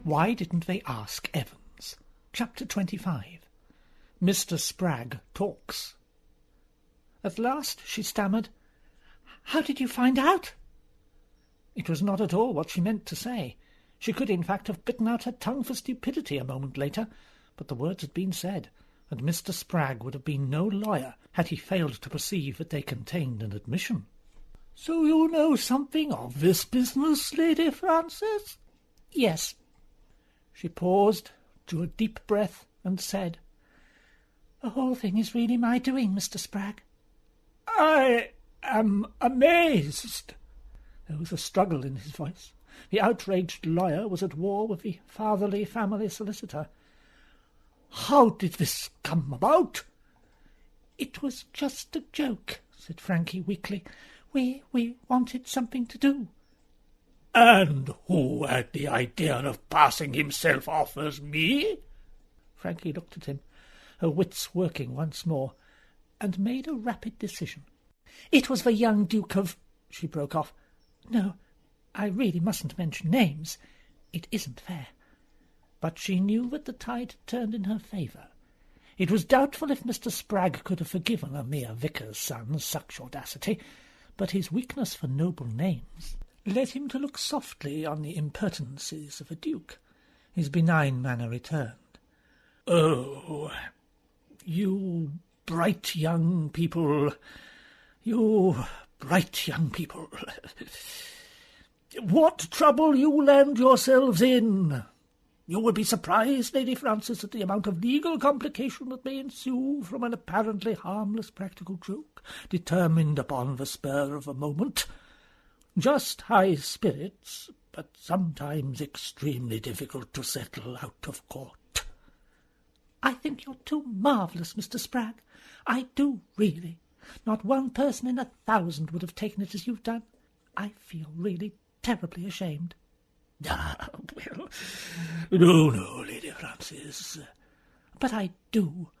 Why didn't they ask Evans? Chapter 25. Mr. Spragg talks. At last she stammered, "How did you find out?" It was not at all what she meant to say. She could, in fact, have bitten out her tongue for stupidity a moment later, but the words had been said, and Mr. Spragg would have been no lawyer had he failed to perceive that they contained an admission. "So you know something of this business, Lady Frances?" "Yes." She paused, drew a deep breath, and said, "The whole thing is really my doing, Mr. Spragg." "I am amazed." There was a struggle in his voice. The outraged lawyer was at war with the fatherly family solicitor. "How did this come about?" "It was just a joke," said Frankie weakly. We wanted something to do." "And who had the idea of passing himself off as me?" Frankie looked at him, her wits working once more, and made a rapid decision. "It was the young Duke of—" She broke off. "No, I really mustn't mention names. It isn't fair." But she knew that the tide had turned in her favour. It was doubtful if Mr. Spragg could have forgiven a mere vicar's son such audacity, but his weakness for noble names led him to look softly on the impertinences of a duke. His benign manner returned. "Oh, you bright young people, you bright young people. What trouble you land yourselves in! You would be surprised, Lady Frances, at the amount of legal complication that may ensue from an apparently harmless practical joke, determined upon the spur of a moment. Just high spirits, but sometimes extremely difficult to settle out of court." "I think you're too marvellous, Mr. Spragg. I do, really. Not one person in 1,000 would have taken it as you've done. I feel really terribly ashamed." "Ah, well, no, Lady Frances." "But I do.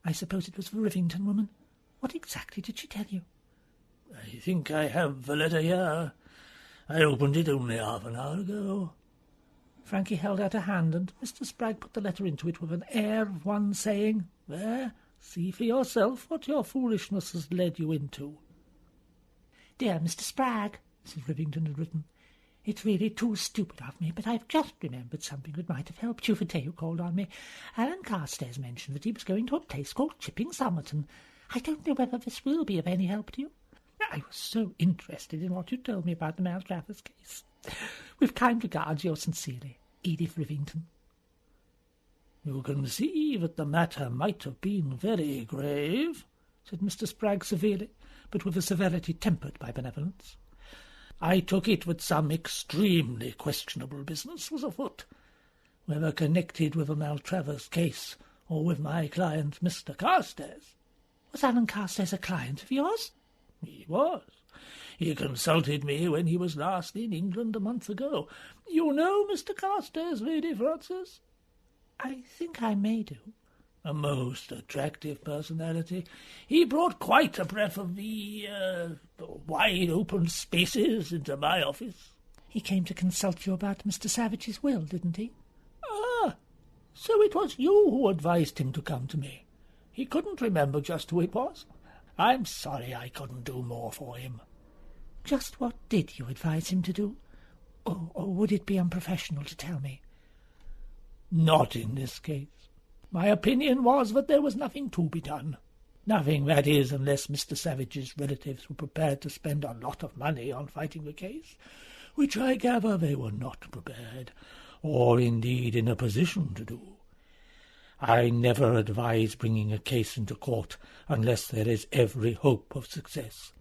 I suppose it was the Rivington woman. What exactly did she tell you?" "I think I have the letter here. I opened it only half an hour ago." Frankie held out a hand, and Mr. Spragg put the letter into it with an air of one saying, "There, see for yourself what your foolishness has led you into." "Dear Mr. Spragg," Mrs. Rivington had written, "it's really too stupid of me, but I've just remembered something that might have helped you the day you called on me. Alan Carstairs mentioned that he was going to a place called Chipping Somerton. I don't know whether this will be of any help to you. I was so interested in what you told me about the Maltravers case. With kind regards, yours sincerely, Edith Rivington." "You can see that the matter might have been very grave," said Mr. Spragg severely, but with a severity tempered by benevolence. "I took it that some extremely questionable business was afoot, whether connected with the Maltravers case or with my client, Mr. Carstairs." "Was Alan Carstairs a client of yours?" "He was. He consulted me when he was last in England a month ago. You know Mr. Carstairs, Lady Frances?" "I think I may do." "A most attractive personality. He brought quite a breath of the wide-open spaces into my office." "He came to consult you about Mr. Savage's will, didn't he?" "Ah, so it was you who advised him to come to me. He couldn't remember just who it was. I'm sorry I couldn't do more for him." "Just what did you advise him to do? Or would it be unprofessional to tell me?" "Not in this case. My opinion was that there was nothing to be done. Nothing, that is, unless Mr. Savage's relatives were prepared to spend a lot of money on fighting the case, which I gather they were not prepared, or indeed in a position to do. I never advise bringing a case into court unless there is every hope of success.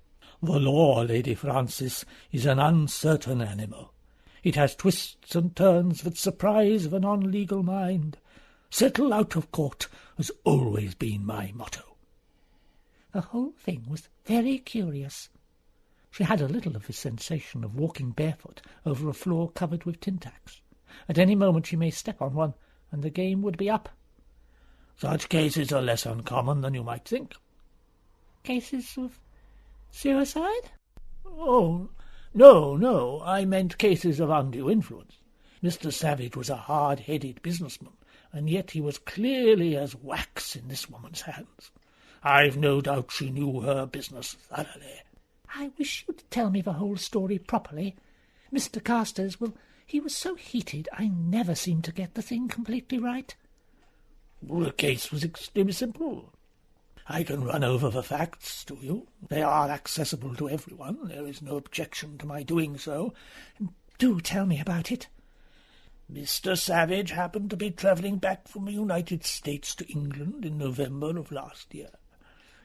The law, Lady Frances, is an uncertain animal. It has twists and turns that surprise the non-legal mind. Settle out of court has always been my motto." The whole thing was very curious. She had a little of the sensation of walking barefoot over a floor covered with tin tacks. At any moment she may step on one, and the game would be up. "Such cases are less uncommon than you might think." "Cases of suicide?" "Oh, no, I meant cases of undue influence. Mr. Savage was a hard-headed businessman, and yet he was clearly as wax in this woman's hands. I've no doubt she knew her business thoroughly. I wish you'd tell me the whole story properly. Mr. Carstairs, well, he was so heated I never seemed to get the thing completely right. Well, the case was extremely simple. I can run over the facts to you. They are accessible to everyone. There is no objection to my doing so. Do tell me about it. Mr. Savage happened to be travelling back from the United States to England in November of last year.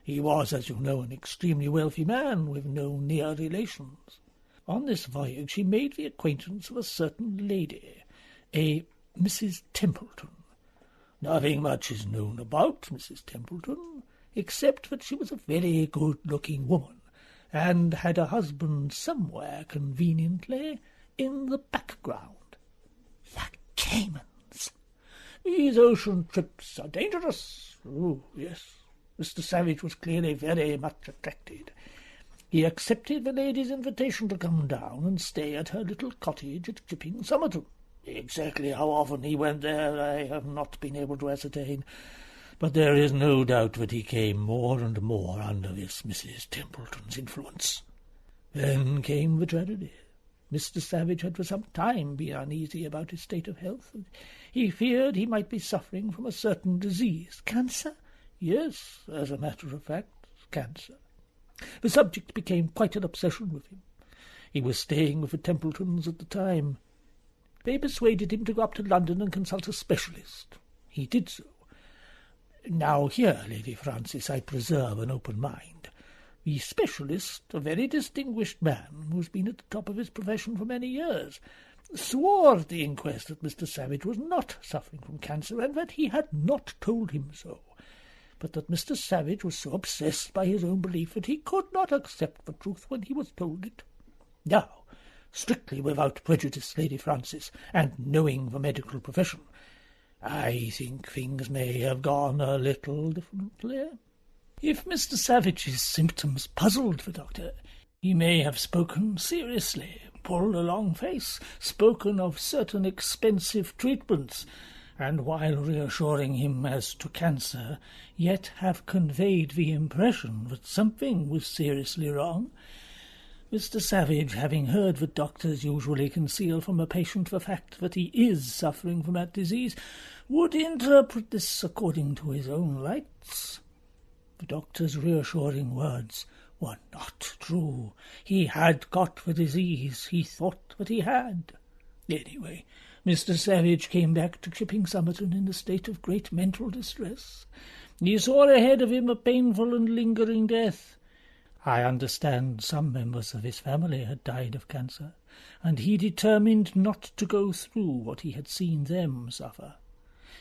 He was, as you know, an extremely wealthy man with no near relations. On this voyage he made the acquaintance of a certain lady, a Mrs. Templeton. Nothing much is known about Mrs. Templeton, except that she was a very good-looking woman, and had a husband somewhere conveniently in the background. The Caymans! These ocean trips are dangerous. Oh, yes. Mr. Savage was clearly very much attracted. He accepted the lady's invitation to come down and stay at her little cottage at Chipping Somerton. Exactly how often he went there I have not been able to ascertain, but there is no doubt that he came more and more under this Mrs. Templeton's influence. Then came the tragedy. Mr. Savage had for some time been uneasy about his state of health. He feared he might be suffering from a certain disease. Cancer? Yes, as a matter of fact, cancer. The subject became quite an obsession with him. He was staying with the Templetons at the time. They persuaded him to go up to London and consult a specialist. He did so. Now here, Lady Frances, I preserve an open mind. The specialist, a very distinguished man who's been at the top of his profession for many years, swore at the inquest that Mr. Savage was not suffering from cancer, and that he had not told him so, but that Mr. Savage was so obsessed by his own belief that he could not accept the truth when he was told it. Now, strictly without prejudice, Lady Frances, and knowing the medical profession, I think things may have gone a little differently. If Mr. Savage's symptoms puzzled the doctor, he may have spoken seriously, pulled a long face, spoken of certain expensive treatments, and while reassuring him as to cancer, yet have conveyed the impression that something was seriously wrong. Mr. Savage, having heard that doctors usually conceal from a patient the fact that he is suffering from that disease, would interpret this according to his own lights. The doctor's reassuring words were not true. He had got the disease. He thought that he had. Anyway, Mr. Savage came back to Chipping Somerton in a state of great mental distress. He saw ahead of him a painful and lingering death. I understand some members of his family had died of cancer, and he determined not to go through what he had seen them suffer.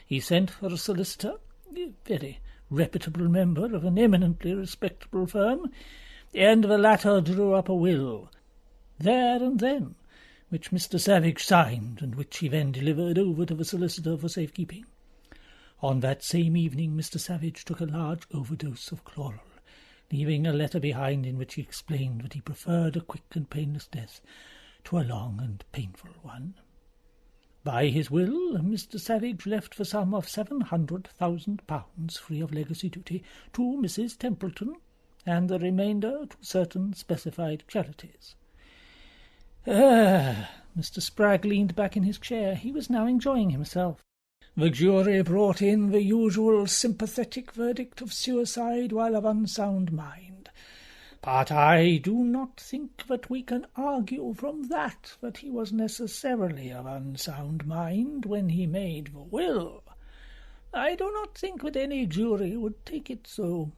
He sent for a solicitor, a very reputable member of an eminently respectable firm, and the latter drew up a will, there and then, which Mr. Savage signed, and which he then delivered over to the solicitor for safekeeping. On that same evening Mr. Savage took a large overdose of chloral, leaving a letter behind in which he explained that he preferred a quick and painless death to a long and painful one. By his will, Mr. Savage left the sum of £700,000 free of legacy duty to Mrs. Templeton, and the remainder to certain specified charities. Mr. Spragg leaned back in his chair. He was now enjoying himself. The jury brought in the usual sympathetic verdict of suicide while of unsound mind. But I do not think that we can argue from that he was necessarily of unsound mind when he made the will. I do not think that any jury would take it so.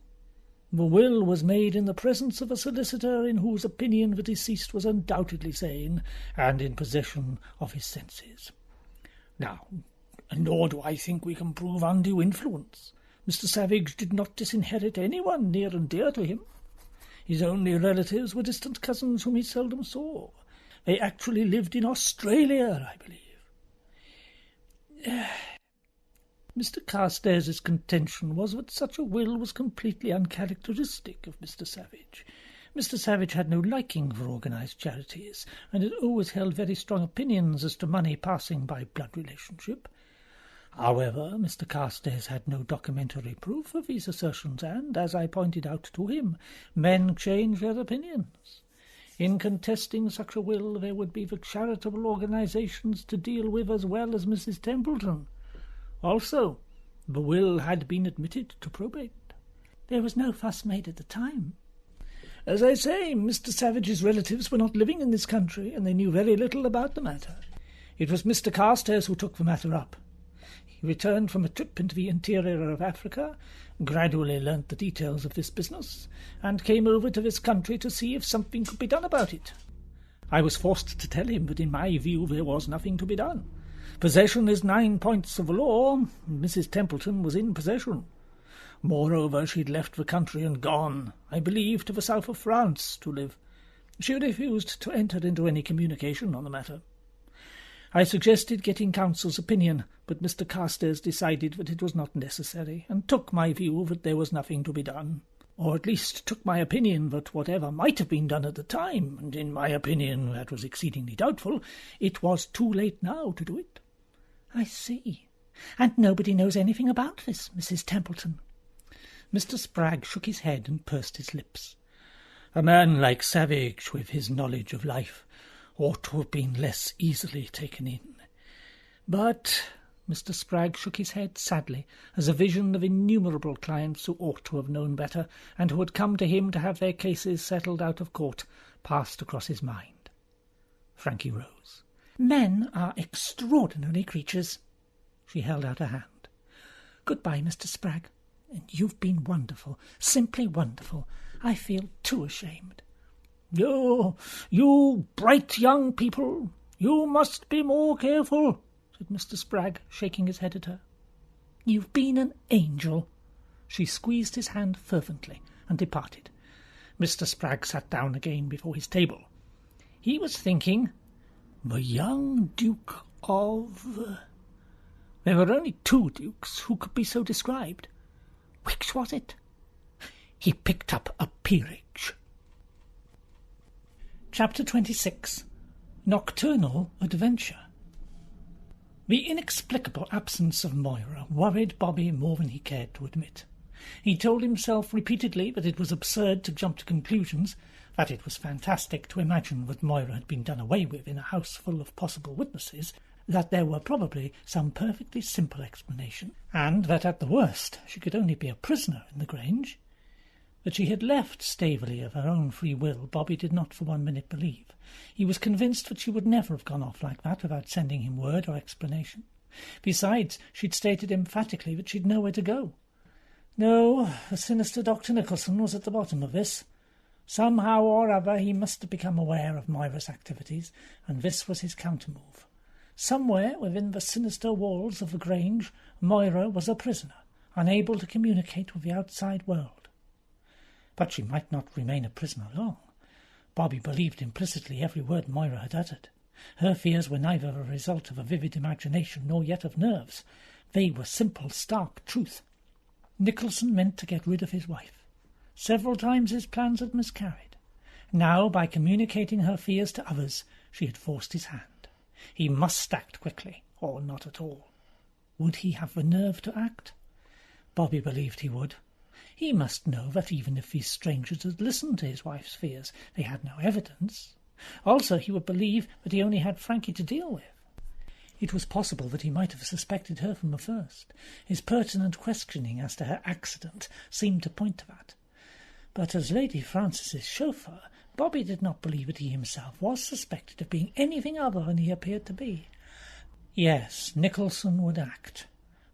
The will was made in the presence of a solicitor in whose opinion the deceased was undoubtedly sane and in possession of his senses. Now, nor do I think we can prove undue influence. Mr. Savage did not disinherit anyone near and dear to him. His only relatives were distant cousins whom he seldom saw. They actually lived in Australia, I believe. Mr. Carstairs' contention was that such a will was completely uncharacteristic of Mr. Savage, Mr. Savage had no liking for organised charities, and had always held very strong opinions as to money passing by blood relationship. However, Mr. Carstairs had no documentary proof of these assertions, and, as I pointed out to him, men change their opinions. In contesting such a will, there would be the charitable organisations to deal with as well as Mrs. Templeton. Also, the will had been admitted to probate. There was no fuss made at the time. As I say, Mr. Savage's relatives were not living in this country, and they knew very little about the matter. It was Mr. Carstairs who took the matter up. He returned from a trip into the interior of Africa, gradually learnt the details of this business, and came over to this country to see if something could be done about it. I was forced to tell him that in my view there was nothing to be done. Possession is 9 points of the law, and Mrs. Templeton was in possession. Moreover, she'd left the country and gone, I believe, to the south of France to live. She refused to enter into any communication on the matter. I suggested getting counsel's opinion, but Mr. Carstairs decided that it was not necessary, and took my view that there was nothing to be done, or at least took my opinion that whatever might have been done at the time, and in my opinion that was exceedingly doubtful, it was too late now to do it. I see. And nobody knows anything about this, Mrs. Templeton? Mr. Spragg shook his head and pursed his lips. A man like Savage, with his knowledge of life, ought to have been less easily taken in. But Mr. Spragg shook his head sadly, as a vision of innumerable clients who ought to have known better, and who had come to him to have their cases settled out of court, passed across his mind. Frankie rose. Men are extraordinary creatures. She held out her hand. Goodbye, Mr. Spragg. And you've been wonderful, simply wonderful. I feel too ashamed. You bright young people, you must be more careful, said Mr. Spragg, shaking his head at her. You've been an angel. She squeezed his hand fervently and departed. Mr. Spragg sat down again before his table. He was thinking, the young Duke of... There were only 2 dukes who could be so described. Which was it? He picked up a peerage. Chapter 26. Nocturnal Adventure. The inexplicable absence of Moira worried Bobby more than he cared to admit. He told himself repeatedly that it was absurd to jump to conclusions, that it was fantastic to imagine that Moira had been done away with in a house full of possible witnesses, that there were probably some perfectly simple explanation, and that at the worst she could only be a prisoner in the Grange. That she had left Staveley of her own free will, Bobby did not for 1 minute believe. He was convinced that she would never have gone off like that without sending him word or explanation. Besides, she'd stated emphatically that she'd nowhere to go. No, the sinister Dr. Nicholson was at the bottom of this. Somehow or other he must have become aware of Moira's activities, and this was his countermove. Somewhere within the sinister walls of the Grange, Moira was a prisoner, unable to communicate with the outside world. But she might not remain a prisoner long. Bobby believed implicitly every word Moira had uttered. Her fears were neither a result of a vivid imagination nor yet of nerves. They were simple, stark truth. Nicholson meant to get rid of his wife. Several times his plans had miscarried. Now, by communicating her fears to others, she had forced his hand. He must act quickly, or not at all. Would he have the nerve to act? Bobby believed he would. He must know that even if these strangers had listened to his wife's fears, they had no evidence. Also, he would believe that he only had Frankie to deal with. It was possible that he might have suspected her from the first. His pertinent questioning as to her accident seemed to point to that. But as Lady Frances's chauffeur, Bobby did not believe that he himself was suspected of being anything other than he appeared to be. Yes, Nicholson would act.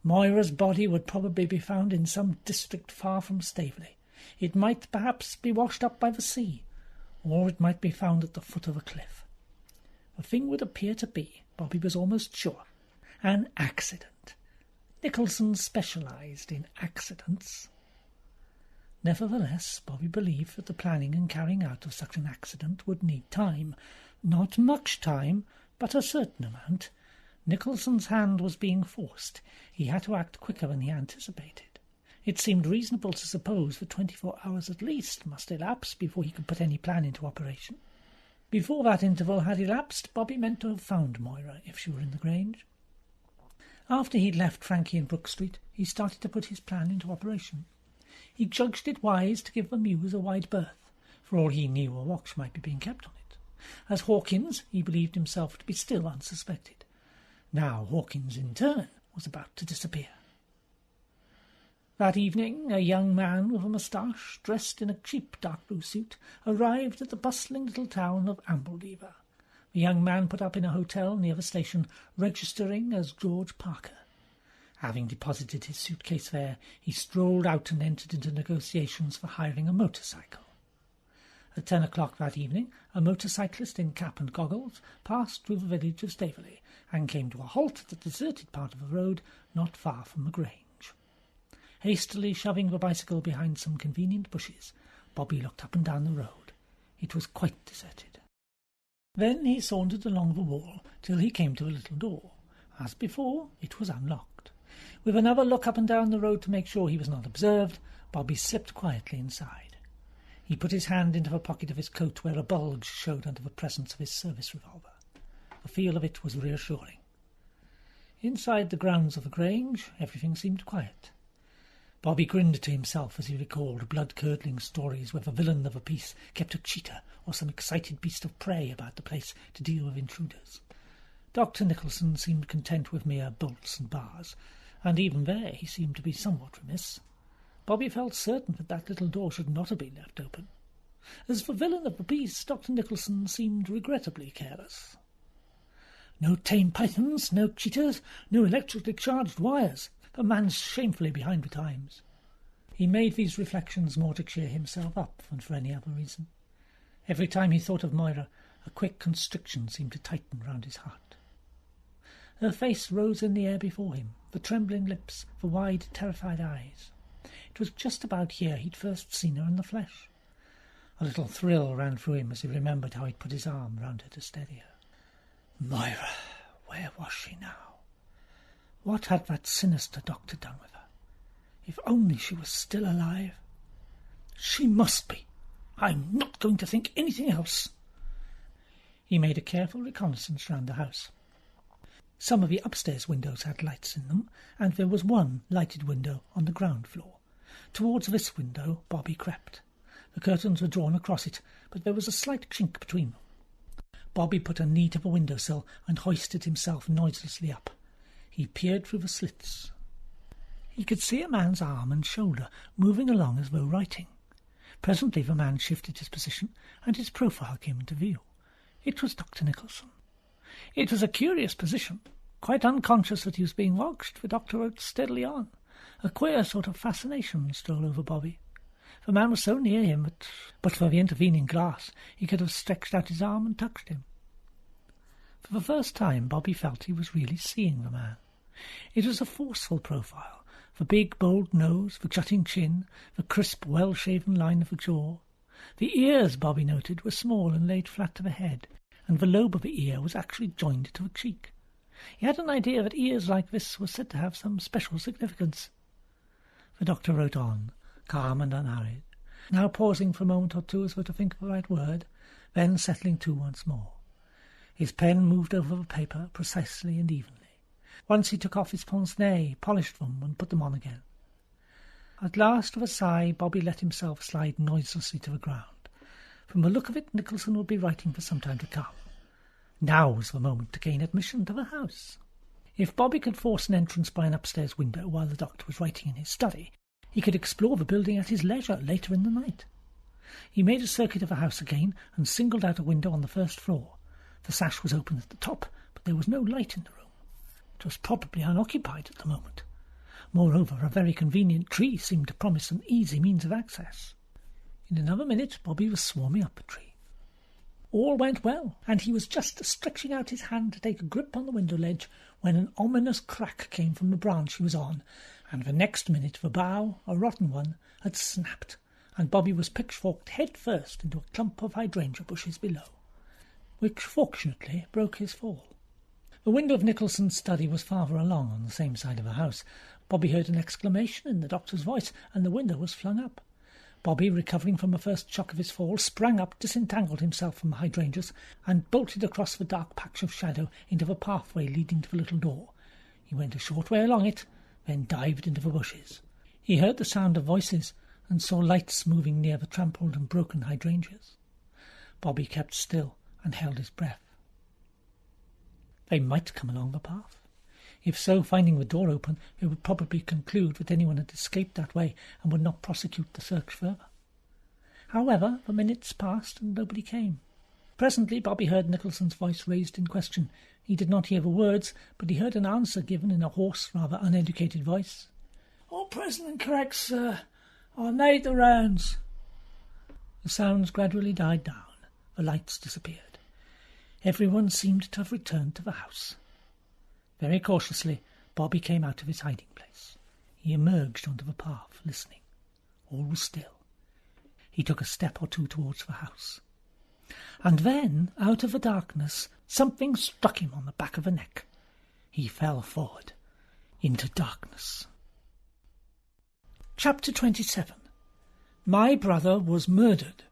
Moira's body would probably be found in some district far from Staveley. It might perhaps be washed up by the sea, or it might be found at the foot of a cliff. The thing would appear to be, Bobby was almost sure, an accident. Nicholson specialized in accidents. Nevertheless, Bobby believed that the planning and carrying out of such an accident would need time. Not much time, but a certain amount. Nicholson's hand was being forced. He had to act quicker than he anticipated. It seemed reasonable to suppose that 24 hours at least must elapse before he could put any plan into operation. Before that interval had elapsed, Bobby meant to have found Moira if she were in the Grange. After he'd left Frankie in Brook Street, he started to put his plan into operation. He judged it wise to give the Mews a wide berth. For all he knew, a watch might be being kept on it. As Hawkins, he believed himself to be still unsuspected. Now Hawkins, in turn, was about to disappear. That evening, a young man with a moustache, dressed in a cheap dark blue suit, arrived at the bustling little town of Ambledever. The young man put up in a hotel near the station, registering as George Parker. Having deposited his suitcase there, he strolled out and entered into negotiations for hiring a motorcycle. At 10 o'clock that evening, a motorcyclist in cap and goggles passed through the village of Staveley and came to a halt at the deserted part of the road not far from the Grange. Hastily shoving the bicycle behind some convenient bushes, Bobby looked up and down the road. It was quite deserted. Then he sauntered along the wall till he came to a little door. As before, it was unlocked. With another look up and down the road to make sure he was not observed, Bobby slipped quietly inside. He put his hand into the pocket of his coat where a bulge showed under the presence of his service revolver. The feel of it was reassuring. Inside the grounds of the Grange, everything seemed quiet. Bobby grinned to himself as he recalled blood-curdling stories where the villain of a piece kept a cheetah or some excited beast of prey about the place to deal with intruders. Dr. Nicholson seemed content with mere bolts and bars, and even there he seemed to be somewhat remiss. Bobby felt certain that little door should not have been left open. As for villain of the piece, Dr. Nicholson seemed regrettably careless. No tame pythons, no cheetahs, no electrically charged wires. The man's shamefully behind the times. He made these reflections more to cheer himself up than for any other reason. Every time he thought of Moira, a quick constriction seemed to tighten round his heart. Her face rose in the air before him, the trembling lips, the wide, terrified eyes. It was just about here he'd first seen her in the flesh. A little thrill ran through him as he remembered how he'd put his arm round her to steady her. Moira, where was she now? What had that sinister doctor done with her? If only she was still alive. She must be. I'm not going to think anything else. He made a careful reconnaissance round the house. Some of the upstairs windows had lights in them, and there was one lighted window on the ground floor. Towards this window Bobby crept. The curtains were drawn across it, but there was a slight chink between them. Bobby put a knee to the window-sill and hoisted himself noiselessly up. He peered through the slits. He could see a man's arm and shoulder moving along as though writing. Presently the man shifted his position, and his profile came into view. It was Dr. Nicholson. It was a curious position. Quite unconscious that he was being watched, the doctor wrote steadily on. A queer sort of fascination stole over Bobby. The man was so near him that, but for the intervening glass, he could have stretched out his arm and touched him. For the first time Bobby felt he was really seeing the man. It was a forceful profile, the big, bold nose, the jutting chin, the crisp, well-shaven line of the jaw. The ears, Bobby noted, were small and laid flat to the head, and the lobe of the ear was actually joined to the cheek. He had an idea that ears like this were said to have some special significance. The doctor wrote on, calm and unhurried, now pausing for a moment or two as though to think of the right word, then settling to once more. His pen moved over the paper precisely and evenly. Once he took off his pince-nez, polished them, and put them on again. At last, with a sigh, Bobby let himself slide noiselessly to the ground. From the look of it, Nicholson would be writing for some time to come. Now was the moment to gain admission to the house. If Bobby could force an entrance by an upstairs window while the doctor was writing in his study, he could explore the building at his leisure later in the night. He made a circuit of the house again and singled out a window on the first floor. The sash was open at the top, but there was no light in the room. It was probably unoccupied at the moment. Moreover, a very convenient tree seemed to promise an easy means of access. In another minute Bobby was swarming up the tree. All went well, and he was just stretching out his hand to take a grip on the window ledge when an ominous crack came from the branch he was on, and the next minute the bough, a rotten one, had snapped, and Bobby was pitchforked head first into a clump of hydrangea bushes below, which fortunately broke his fall. The window of Nicholson's study was farther along on the same side of the house, Bobby heard an exclamation in the doctor's voice, and the window was flung up. Bobby, recovering from the first shock of his fall, sprang up, disentangled himself from the hydrangeas, and bolted across the dark patch of shadow into the pathway leading to the little door. He went a short way along it, then dived into the bushes. He heard the sound of voices, and saw lights moving near the trampled and broken hydrangeas. Bobby kept still and held his breath. They might come along the path. If so, finding the door open, they would probably conclude that anyone had escaped that way and would not prosecute the search further. However, the minutes passed and nobody came. Presently Bobby heard Nicholson's voice raised in question. He did not hear the words, but he heard an answer given in a hoarse, rather uneducated voice. "All present and correct, sir. I made the rounds." The sounds gradually died down. The lights disappeared. Everyone seemed to have returned to the house. Very cautiously, Bobby came out of his hiding place. He emerged onto the path, listening. All was still. He took a step or two towards the house. And then, out of the darkness, something struck him on the back of the neck. He fell forward, into darkness. Chapter 27. My brother was murdered.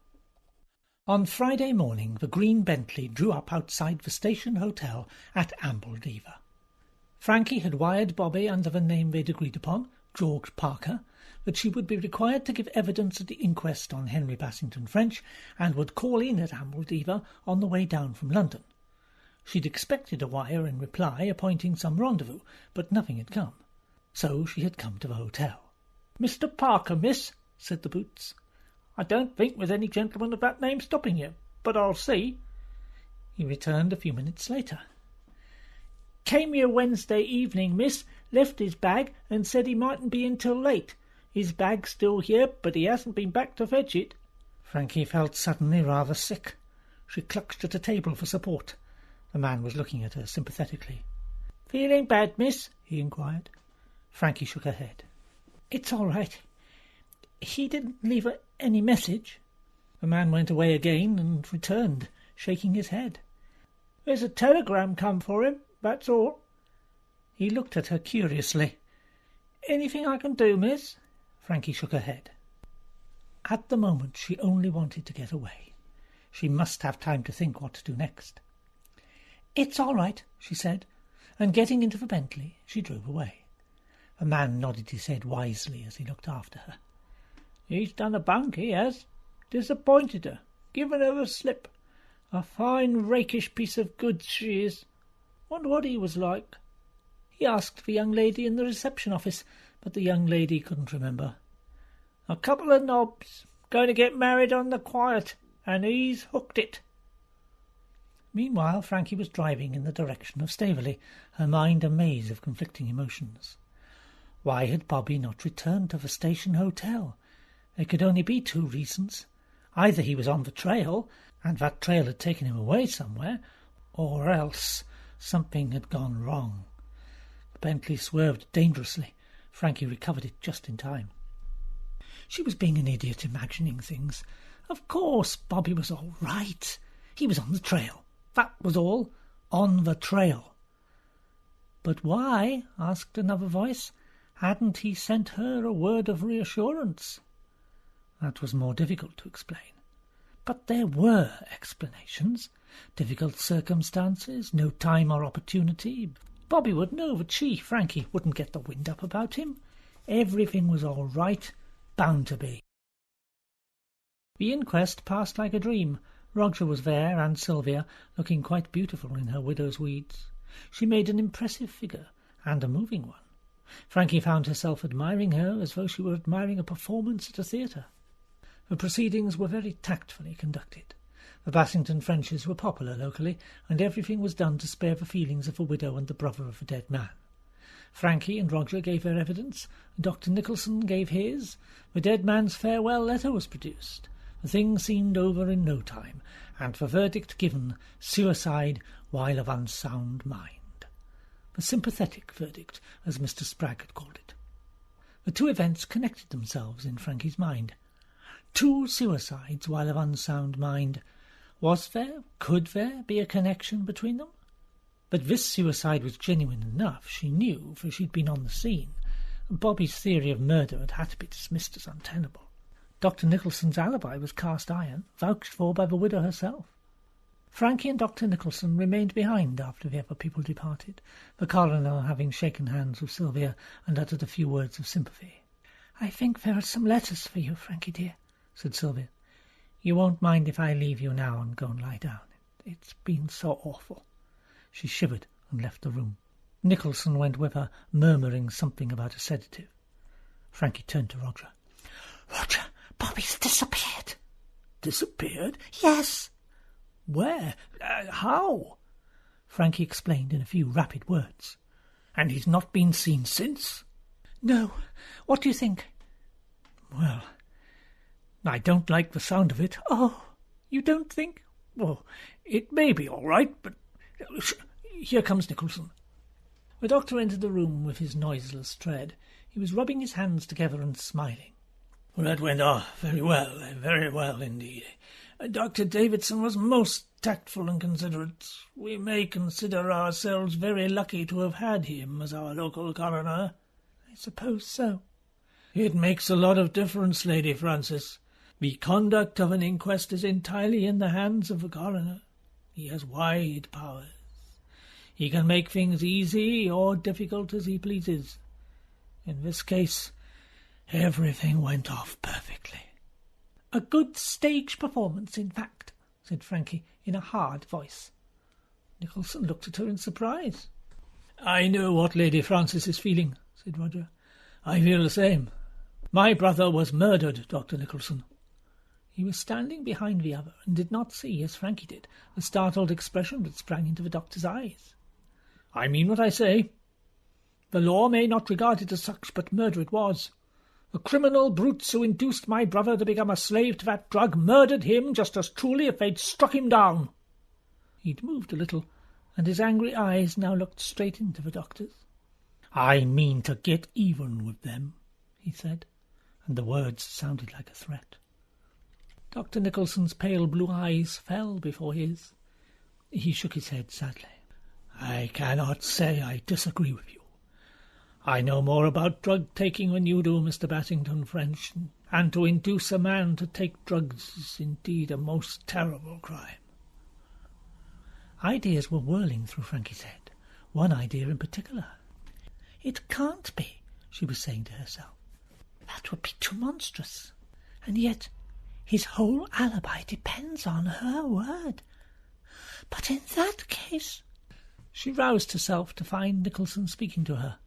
On Friday morning, the green Bentley drew up outside the station hotel at Ambledeva. Frankie had wired Bobby under the name they'd agreed upon, George Parker, that she would be required to give evidence at the inquest on Henry Bassington French and would call in at Ambledeva on the way down from London. She'd expected a wire in reply appointing some rendezvous, but nothing had come. So she had come to the hotel. "Mr. Parker, miss," said the boots. "I don't think there's any gentleman of that name stopping you, but I'll see." He returned a few minutes later. "Came here Wednesday evening, miss, left his bag and said he mightn't be in till late. His bag's still here, but he hasn't been back to fetch it." Frankie felt suddenly rather sick. She clutched at a table for support. The man was looking at her sympathetically. "Feeling bad, miss?" he inquired. Frankie shook her head. "It's all right. He didn't leave any message." The man went away again and returned, shaking his head. "There's a telegram come for him, that's all." He looked at her curiously. "Anything I can do, miss?" Frankie shook her head. At the moment she only wanted to get away. She must have time to think what to do next. "It's all right," she said, and getting into the Bentley, she drove away. The man nodded his head wisely as he looked after her. "He's done a bunk, he has. Disappointed her, given her the slip. A fine rakish piece of goods she is. Wonder what he was like." He asked the young lady in the reception office, but the young lady couldn't remember. "A couple of knobs, going to get married on the quiet, and he's hooked it." Meanwhile Frankie was driving in the direction of Staveley, her mind a maze of conflicting emotions. Why had Bobby not returned to the station hotel? There could only be two reasons. Either he was on the trail, and that trail had taken him away somewhere, or else something had gone wrong. The Bentley swerved dangerously. Frankie recovered it just in time. She was being an idiot, imagining things. Of course Bobby was all right. He was on the trail. That was all. On the trail. But why, asked another voice, hadn't he sent her a word of reassurance? That was more difficult to explain. But there were explanations. Difficult circumstances, no time or opportunity. Bobby would know that she, Frankie, wouldn't get the wind up about him. Everything was all right, bound to be. The inquest passed like a dream. Roger was there, and Sylvia, looking quite beautiful in her widow's weeds. She made an impressive figure, and a moving one. Frankie found herself admiring her as though she were admiring a performance at a theatre. The proceedings were very tactfully conducted. The Bassington Frenches were popular locally, and everything was done to spare the feelings of the widow and the brother of the dead man. Frankie and Roger gave their evidence, Dr. Nicholson gave his, the dead man's farewell letter was produced. The thing seemed over in no time, and the verdict given, suicide while of unsound mind. The sympathetic verdict, as Mr. Spragg had called it. The two events connected themselves in Frankie's mind. Two suicides while of unsound mind. Was there, could there be a connection between them? But this suicide was genuine enough, she knew, for she'd been on the scene. Bobby's theory of murder had to be dismissed as untenable. Dr. Nicholson's alibi was cast iron, vouched for by the widow herself. Frankie and Dr. Nicholson remained behind after the other people departed, the coroner having shaken hands with Sylvia and uttered a few words of sympathy. "I think there are some letters for you, Frankie dear," said Sylvia. "You won't mind if I leave you now and go and lie down? It's been so awful." She shivered and left the room. Nicholson went with her, murmuring something about a sedative. Frankie turned to Roger. "Roger, Bobby's disappeared." "Disappeared?" "Yes." "Where? How?" Frankie explained in a few rapid words. "And he's not been seen since?" "No. What do you think?" "Well, I don't like the sound of it." "Oh, you don't think?" "Well, it may be all right, but... Here comes Nicholson." The doctor entered the room with his noiseless tread. He was rubbing his hands together and smiling. "Well, that went off very well indeed. Dr. Davidson was most tactful and considerate. We may consider ourselves very lucky to have had him as our local coroner." "I suppose so." "It makes a lot of difference, Lady Frances. The conduct of an inquest is entirely in the hands of the coroner. He has wide powers. He can make things easy or difficult as he pleases. In this case, everything went off perfectly." "A good stage performance, in fact," said Frankie in a hard voice. Nicholson looked at her in surprise. "I know what Lady Frances is feeling," said Roger. "I feel the same. My brother was murdered, Dr. Nicholson." He was standing behind the other and did not see, as Frankie did, the startled expression that sprang into the doctor's eyes. "I mean what I say. The law may not regard it as such, but murder it was. The criminal brutes who induced my brother to become a slave to that drug murdered him just as truly if they'd struck him down." He'd moved a little, and his angry eyes now looked straight into the doctor's. "I mean to get even with them," he said, and the words sounded like a threat. Dr. Nicholson's pale blue eyes fell before his. He shook his head sadly. "I cannot say I disagree with you. I know more about drug-taking than you do, Mr. Bassington French, and to induce a man to take drugs is indeed a most terrible crime." Ideas were whirling through Frankie's head, one idea in particular. "It can't be," she was saying to herself. "That would be too monstrous. And yet his whole alibi depends on her word. But in that case—" She roused herself to find Nicholson speaking to her.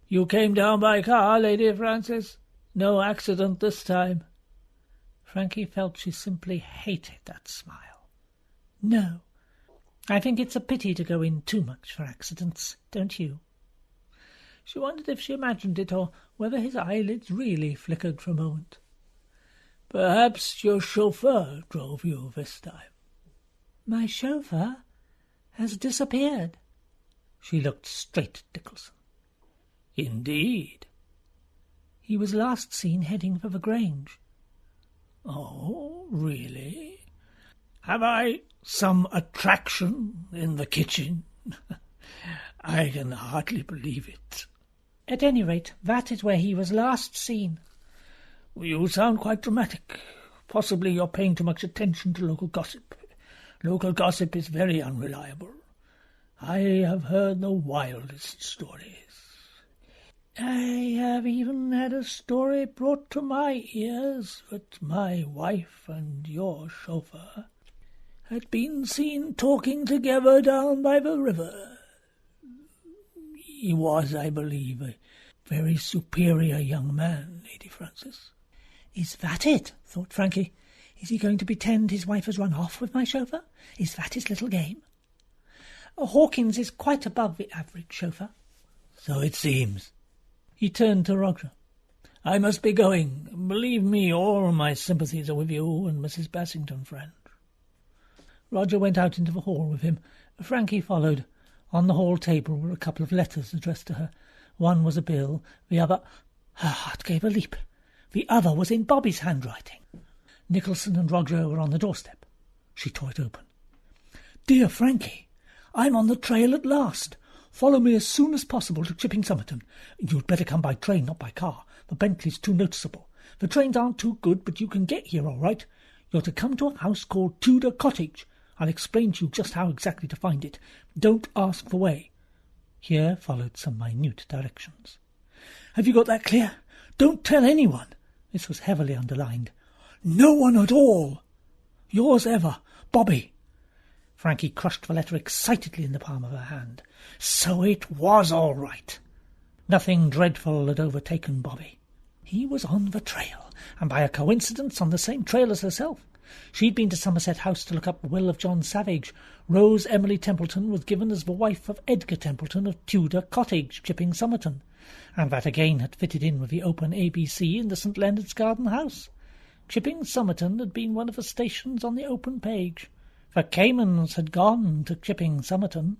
"You came down by car, Lady Frances? No accident this time?" Frankie felt she simply hated that smile. "No. I think it's a pity to go in too much for accidents, don't you?" She wondered if she imagined it, or whether his eyelids really flickered for a moment. "Perhaps your chauffeur drove you this time." "My chauffeur has disappeared." She looked straight at Nicholson. "Indeed?" "He was last seen heading for the Grange." "Oh, really? Have I some attraction in the kitchen? I can hardly believe it." "At any rate, that is where he was last seen." "You sound quite dramatic. Possibly you're paying too much attention to local gossip. Local gossip is very unreliable. I have heard the wildest stories. I have even had a story brought to my ears that my wife and your chauffeur had been seen talking together down by the river. He was, I believe, a very superior young man, Lady Frances." "Is that it?" thought Frankie. "Is he going to pretend his wife has run off with my chauffeur? Is that his little game? Hawkins is quite above the average chauffeur." "So it seems." He turned to Roger. "I must be going. Believe me, all my sympathies are with you and Mrs. Bassington French." Roger went out into the hall with him. Frankie followed. On the hall table were a couple of letters addressed to her. One was a bill, the other... Her heart gave a leap. The other was in Bobby's handwriting. Nicholson and Roger were on the doorstep. She tore it open. "Dear Frankie, I'm on the trail at last. Follow me as soon as possible to Chipping Summerton. You'd better come by train, not by car. The Bentley's too noticeable. The trains aren't too good, but you can get here all right. You're to come to a house called Tudor Cottage. I'll explain to you just how exactly to find it. Don't ask the way." Here followed some minute directions. "Have you got that clear? Don't tell anyone." This was heavily underlined. "No one at all. Yours ever, Bobby." Frankie crushed the letter excitedly in the palm of her hand. So it was all right. Nothing dreadful had overtaken Bobby. He was on the trail, and by a coincidence on the same trail as herself. She'd been to Somerset House to look up the will of John Savage. Rose Emily Templeton was given as the wife of Edgar Templeton of Tudor Cottage, Chipping Summerton, and that again had fitted in with the open ABC in the St. Leonard's Garden House. Chipping Summerton had been one of the stations on the open page. The Caymans had gone to Chipping Summerton.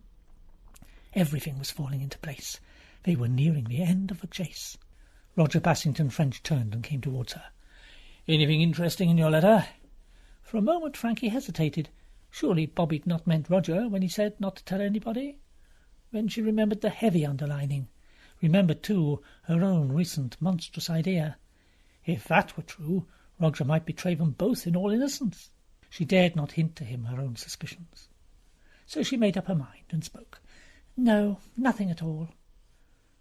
Everything was falling into place. They were nearing the end of the chase. Roger Bassington French turned and came towards her. "Anything interesting in your letter?" For a moment Frankie hesitated. Surely Bobby'd not meant Roger when he said not to tell anybody? Then she remembered the heavy underlining. Remembered, too, her own recent monstrous idea. If that were true, Roger might betray them both in all innocence. She dared not hint to him her own suspicions. So she made up her mind and spoke. "No, nothing at all."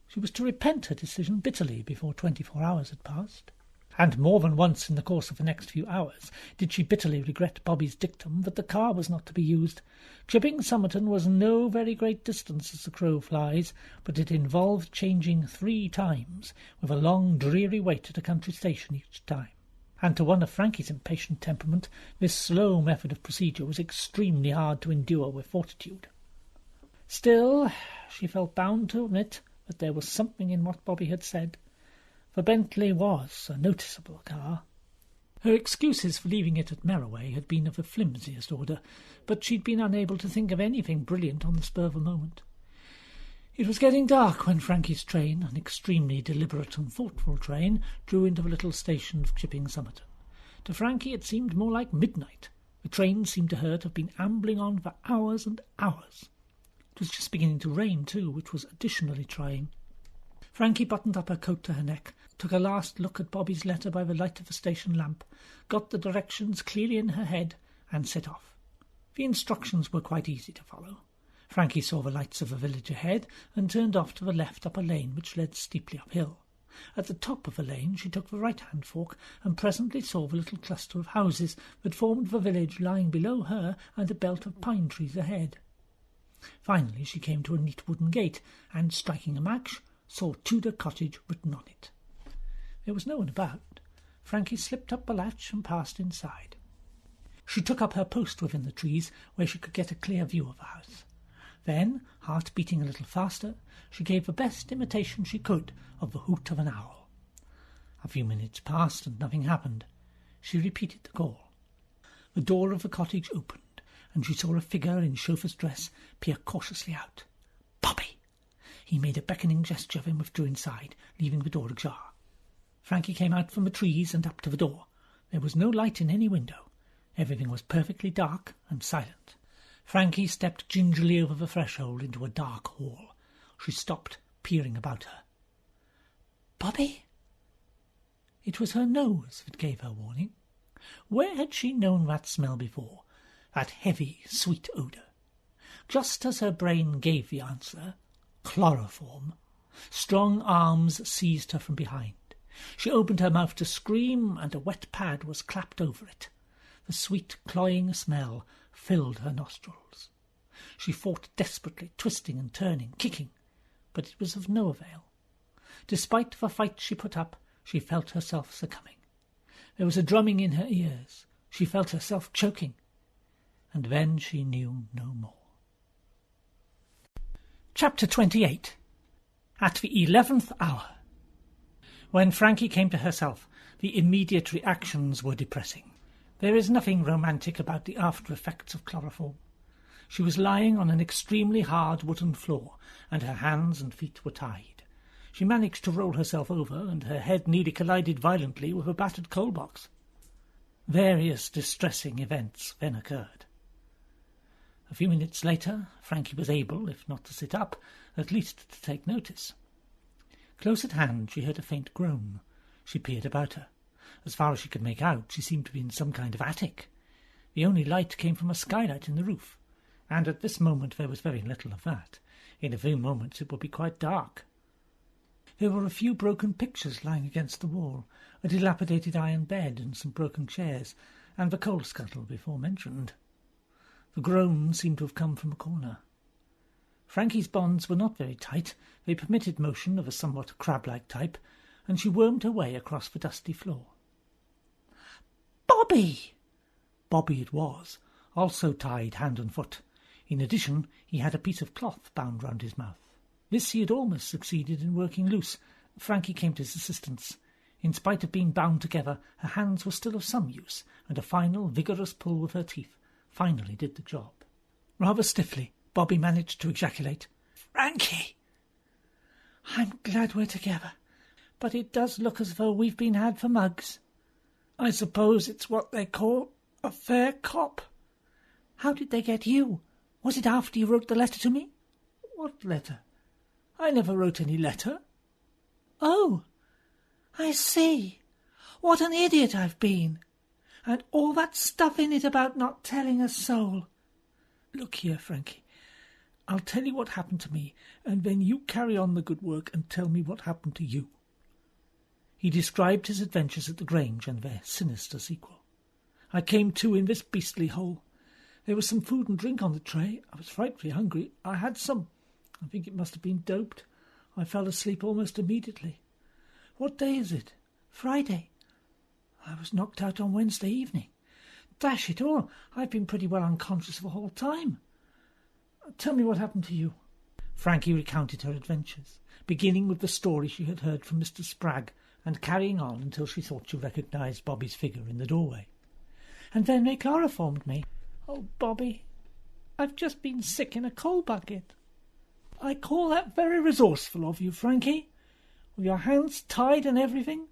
She was to repent her decision bitterly before 24 hours had passed. And more than once in the course of the next few hours did she bitterly regret Bobby's dictum that the car was not to be used. Chipping Summerton was no very great distance as the crow flies, but it involved changing 3 times, with a long dreary wait at a country station each time. And to one of Frankie's impatient temperament, this slow method of procedure was extremely hard to endure with fortitude. Still, she felt bound to admit that there was something in what Bobby had said. The Bentley was a noticeable car. Her excuses for leaving it at Merraway had been of the flimsiest order, but she'd been unable to think of anything brilliant on the spur of the moment. It was getting dark when Frankie's train, an extremely deliberate and thoughtful train, drew into the little station of Chipping Summerton. To Frankie it seemed more like midnight. The train seemed to her to have been ambling on for hours and hours. It was just beginning to rain, too, which was additionally trying. Frankie buttoned up her coat to her neck, took a last look at Bobby's letter by the light of the station lamp, got the directions clearly in her head, and set off. The instructions were quite easy to follow. Frankie saw the lights of the village ahead, and turned off to the left up a lane which led steeply uphill. At the top of the lane she took the right-hand fork, and presently saw the little cluster of houses that formed the village lying below her and a belt of pine trees ahead. Finally she came to a neat wooden gate, and, striking a match, saw Tudor Cottage written on it. There was no one about. Frankie slipped up the latch and passed inside. She took up her post within the trees, where she could get a clear view of the house. Then, heart beating a little faster, she gave the best imitation she could of the hoot of an owl. A few minutes passed and nothing happened. She repeated the call. The door of the cottage opened, and she saw a figure in chauffeur's dress peer cautiously out. "Bobby!" He made a beckoning gesture, then withdrew inside, leaving the door ajar. Frankie came out from the trees and up to the door. There was no light in any window. Everything was perfectly dark and silent. Frankie stepped gingerly over the threshold into a dark hall. She stopped, peering about her. "Bobby?" It was her nose that gave her warning. Where had she known that smell before? That heavy, sweet odour. Just as her brain gave the answer, chloroform, strong arms seized her from behind. She opened her mouth to scream, and a wet pad was clapped over it. The sweet, cloying smell filled her nostrils. She fought desperately, twisting and turning, kicking, but it was of no avail. Despite the fight she put up, she felt herself succumbing. There was a drumming in her ears. She felt herself choking. And then she knew no more. Chapter 28. At the 11th hour. When Frankie came to herself, the immediate reactions were depressing. There is nothing romantic about the after-effects of chloroform. She was lying on an extremely hard wooden floor, and her hands and feet were tied. She managed to roll herself over, and her head nearly collided violently with a battered coal-box. Various distressing events then occurred. A few minutes later, Frankie was able, if not to sit up, at least to take notice. Close at hand, she heard a faint groan. She peered about her. As far as she could make out, she seemed to be in some kind of attic. The only light came from a skylight in the roof, and at this moment there was very little of that. In a few moments it would be quite dark. There were a few broken pictures lying against the wall, a dilapidated iron bed and some broken chairs, and the coal scuttle before mentioned. The groan seemed to have come from a corner. Frankie's bonds were not very tight. They permitted motion of a somewhat crab-like type, and she wormed her way across the dusty floor. "Bobby!" Bobby it was, also tied hand and foot. In addition, he had a piece of cloth bound round his mouth. This he had almost succeeded in working loose. Frankie came to his assistance. In spite of being bound together, her hands were still of some use, and a final, vigorous pull with her teeth finally did the job. Rather stiffly, Bobby managed to ejaculate, "Frankie! I'm glad we're together, but it does look as though we've been had for mugs. I suppose it's what they call a fair cop. How did they get you? Was it after you wrote the letter to me?" "What letter? I never wrote any letter." "Oh, I see. What an idiot I've been. And all that stuff in it about not telling a soul. Look here, Frankie. I'll tell you what happened to me, and then you carry on the good work and tell me what happened to you." He described his adventures at the Grange and their sinister sequel. "I came to in this beastly hole. There was some food and drink on the tray. I was frightfully hungry. I had some. I think it must have been doped. I fell asleep almost immediately. What day is it? Friday. I was knocked out on Wednesday evening. Dash it all, I've been pretty well unconscious the whole time. Tell me what happened to you." Frankie recounted her adventures, beginning with the story she had heard from Mr. Spragg, and carrying on until she thought she recognised Bobby's figure in the doorway. "And then they chloroformed me. Oh, Bobby, I've just been sick in a coal bucket." "I call that very resourceful of you, Frankie, with your hands tied and everything.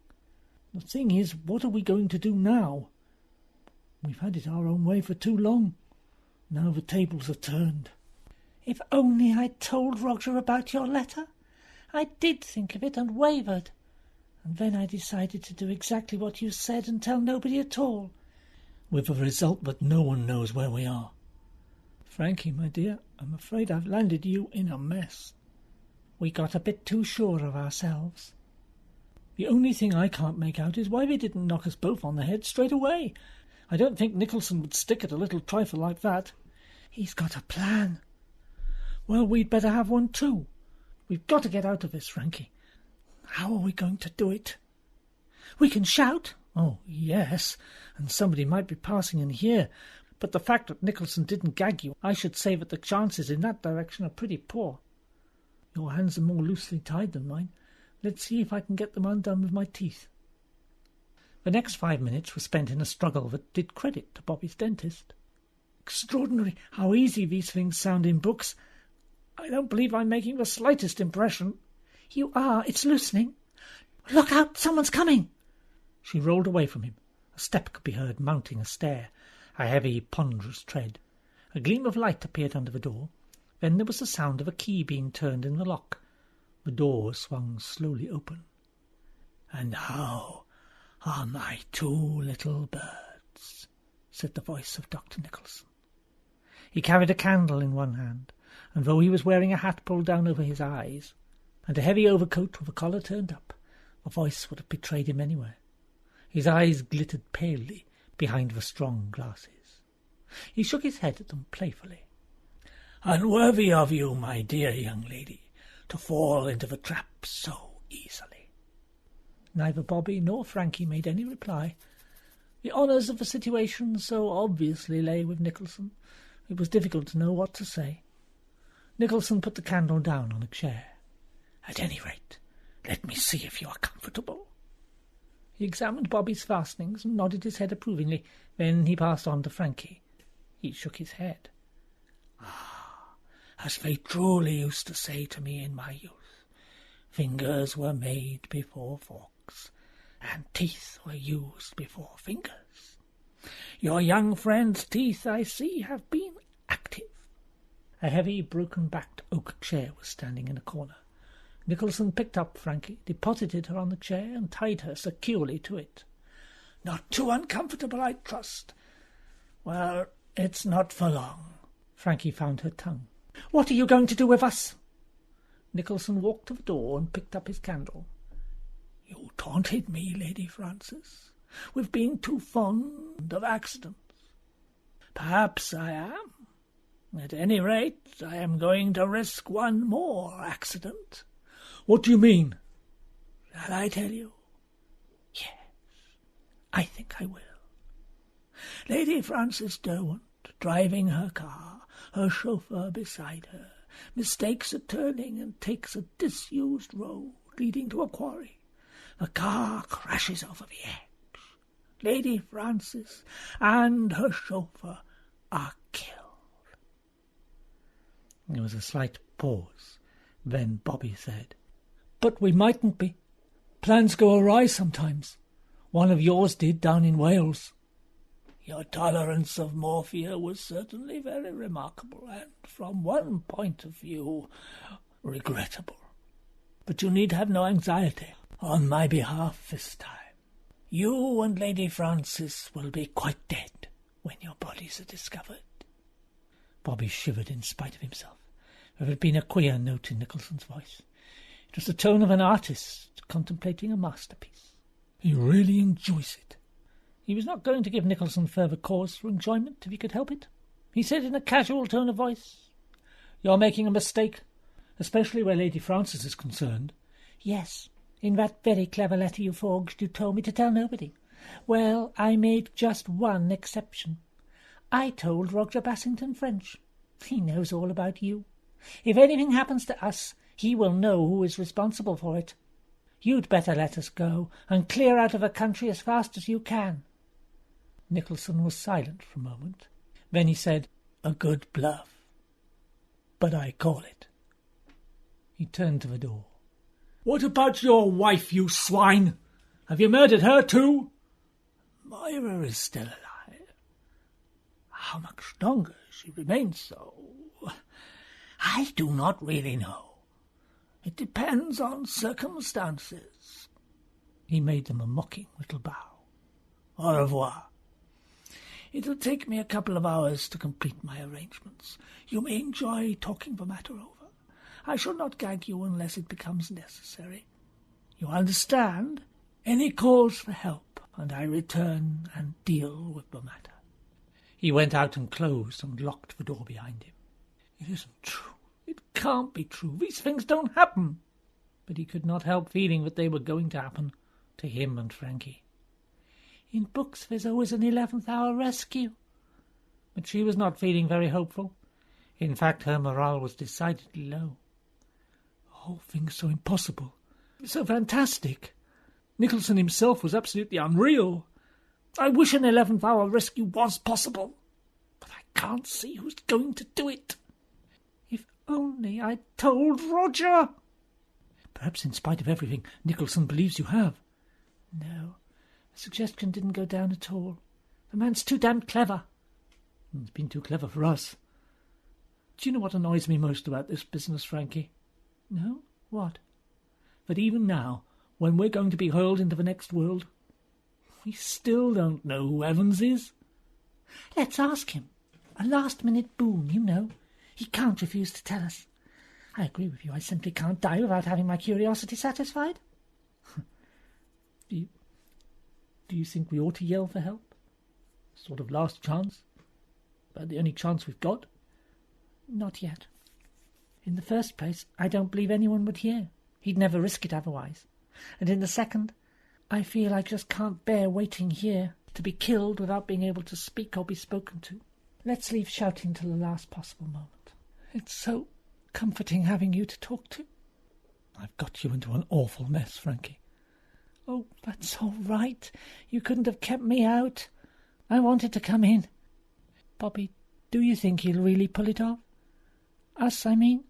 The thing is, what are we going to do now? We've had it our own way for too long. Now the tables are turned." "If only I'd told Roger about your letter. I did think of it and wavered. And then I decided to do exactly what you said and tell nobody at all. With the result that no one knows where we are. Frankie, my dear, I'm afraid I've landed you in a mess. We got a bit too sure of ourselves. The only thing I can't make out is why they didn't knock us both on the head straight away. I don't think Nicholson would stick at a little trifle like that. He's got a plan. Well, we'd better have one too. We've got to get out of this, Frankie. How are we going to do it? We can shout. Oh, yes, and somebody might be passing in here. But the fact that Nicholson didn't gag you, I should say that the chances in that direction are pretty poor. Your hands are more loosely tied than mine. Let's see if I can get them undone with my teeth." The next 5 minutes were spent in a struggle that did credit to Bobby's dentist. "Extraordinary how easy these things sound in books. I don't believe I'm making the slightest impression." "You are. It's loosening. Look out, someone's coming." She rolled away from him. A step could be heard mounting a stair, a heavy, ponderous tread. A gleam of light appeared under the door. Then there was the sound of a key being turned in the lock. The door swung slowly open. "And how are my 2 little birds?" said the voice of Dr. Nicholson. He carried a candle in one hand, and though he was wearing a hat pulled down over his eyes, and a heavy overcoat with a collar turned up, the voice would have betrayed him anywhere. His eyes glittered palely behind the strong glasses. He shook his head at them playfully. "Unworthy of you, my dear young lady, to fall into the trap so easily." Neither Bobby nor Frankie made any reply. The honours of the situation so obviously lay with Nicholson, it was difficult to know what to say. Nicholson put the candle down on a chair. "At any rate, let me see if you are comfortable." He examined Bobby's fastenings and nodded his head approvingly. Then he passed on to Frankie. He shook his head. As they truly used to say to me in my youth, fingers were made before forks, and teeth were used before fingers. Your young friend's teeth, I see, have been active. A heavy, broken-backed oak chair was standing in a corner. Nicholson picked up Frankie, deposited her on the chair, and tied her securely to it. "Not too uncomfortable, I trust." "Well, it's not for long." Frankie found her tongue. "What are you going to do with us?" Nicholson walked to the door and picked up his candle. "You taunted me, Lady Frances, with being too fond of accidents. Perhaps I am. At any rate, I am going to risk one more accident." "What do you mean?" "Shall I tell you?" "Yes, I think I will. Lady Frances Derwent, driving her car, her chauffeur beside her, mistakes a turning and takes a disused road leading to a quarry. The car crashes over the edge. Lady Frances and her chauffeur are killed." There was a slight pause. Then Bobby said, "But we mightn't be. Plans go awry sometimes. One of yours did down in Wales." "Your tolerance of morphia was certainly very remarkable, and from one point of view, regrettable. But you need have no anxiety on my behalf this time. You and Lady Frances will be quite dead when your bodies are discovered." Bobby shivered in spite of himself. There had been a queer note in Nicholson's voice. It was the tone of an artist contemplating a masterpiece. He really enjoys it. He was not going to give Nicholson further cause for enjoyment if he could help it. He said in a casual tone of voice, "You're making a mistake, especially where Lady Frances is concerned." "Yes, in that very clever letter you forged, you told me to tell nobody. Well, I made just one exception. I told Roger Bassington French. He knows all about you. If anything happens to us, he will know who is responsible for it. You'd better let us go and clear out of the country as fast as you can." Nicholson was silent for a moment. Then he said, "A good bluff, but I call it." He turned to the door. "What about your wife, you swine? Have you murdered her too?" "Myra is still alive. How much longer she remains so, I do not really know. It depends on circumstances." He made them a mocking little bow. "Au revoir. It'll take me a couple of hours to complete my arrangements. You may enjoy talking the matter over. I shall not gag you unless it becomes necessary. You understand? Any calls for help, and I return and deal with the matter." He went out and closed and locked the door behind him. "It isn't true. It can't be true. These things don't happen." But he could not help feeling that they were going to happen to him and Frankie. "In books there's always an 11th-hour rescue." But she was not feeling very hopeful. In fact, her morale was decidedly low. The whole thing's so impossible, so fantastic. Nicholson himself was absolutely unreal. I wish an 11th-hour rescue was possible, but I can't see who's going to do it. If only I'd told Roger. Perhaps in spite of everything, Nicholson believes you have. No, the suggestion didn't go down at all. The man's too damned clever. He's been too clever for us. Do you know what annoys me most about this business, Frankie? No? What? That even now, when we're going to be hurled into the next world, we still don't know who Evans is. Let's ask him. A last-minute boon, you know. He can't refuse to tell us. I agree with you. I simply can't die without having my curiosity satisfied. Do you think we ought to yell for help? Sort of last chance? About the only chance we've got? Not yet. In the first place, I don't believe anyone would hear. He'd never risk it otherwise. And in the second, I feel I just can't bear waiting here to be killed without being able to speak or be spoken to. Let's leave shouting till the last possible moment. It's so comforting having you to talk to. I've got you into an awful mess, Frankie. Oh, that's all right. You couldn't have kept me out. I wanted to come in. Bobby, do you think he'll really pull it off? Us, I mean?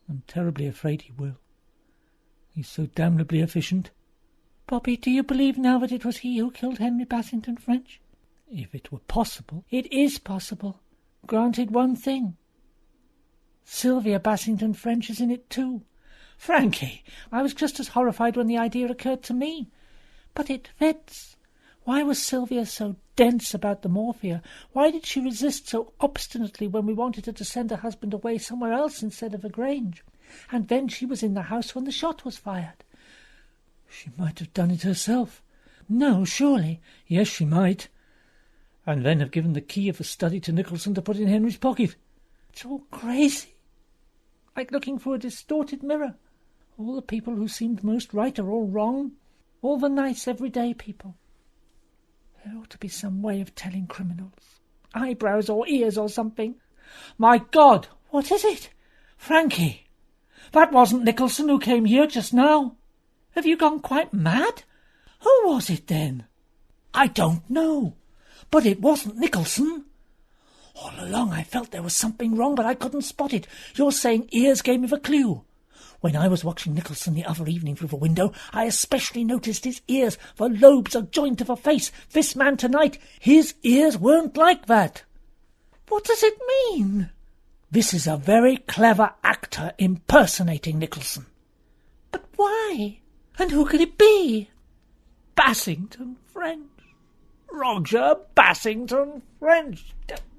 I'm terribly afraid he will. He's so damnably efficient. Bobby, do you believe now that it was he who killed Henry Bassington French? If it were possible. It is possible. Granted one thing. Sylvia Bassington-French is in it too. Frankie, I was just as horrified when the idea occurred to me. But it fits. Why was Sylvia so dense about the morphia? Why did she resist so obstinately when we wanted her to send her husband away somewhere else instead of the Grange? And then she was in the house when the shot was fired. She might have done it herself. No, surely. Yes, she might. And then have given the key of the study to Nicholson to put in Henry's pocket. It's all crazy. Like looking for a distorted mirror. All the people who seemed most right are all wrong. All the nice, everyday people. There ought to be some way of telling criminals. Eyebrows or ears or something. My God, what is it? Frankie, that wasn't Nicholson who came here just now. Have you gone quite mad? Who was it then? I don't know, but it wasn't Nicholson. All along I felt there was something wrong, but I couldn't spot it. You're saying ears gave me the clue. When I was watching Nicholson the other evening through the window, I especially noticed his ears, the lobes are joined to the face. This man tonight, his ears weren't like that. What does it mean? This is a very clever actor impersonating Nicholson. But why? And who could it be? Bassington-French. Roger Bassington-French.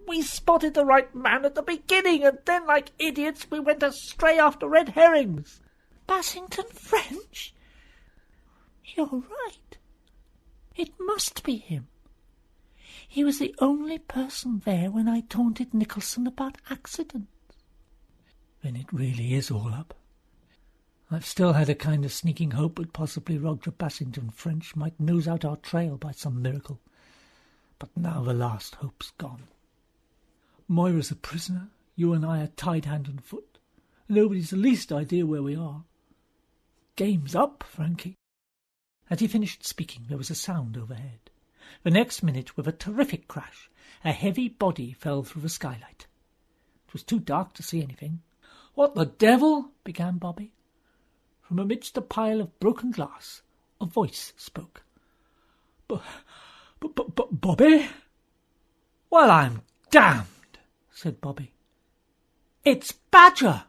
We spotted the right man at the beginning, and then, like idiots, we went astray after red herrings. Bassington-French? You're right. It must be him. He was the only person there when I taunted Nicholson about accidents. Then it really is all up. I've still had a kind of sneaking hope that possibly Roger Bassington-French might nose out our trail by some miracle. But now the last hope's gone. Moira's a prisoner. You and I are tied hand and foot. Nobody's the least idea where we are. Game's up, Frankie. As he finished speaking, there was a sound overhead. The next minute, with a terrific crash, a heavy body fell through the skylight. It was too dark to see anything. "What the devil?" began Bobby. From amidst a pile of broken glass, a voice spoke. Bobby? Well, I'm damned, said Bobby. It's Badger!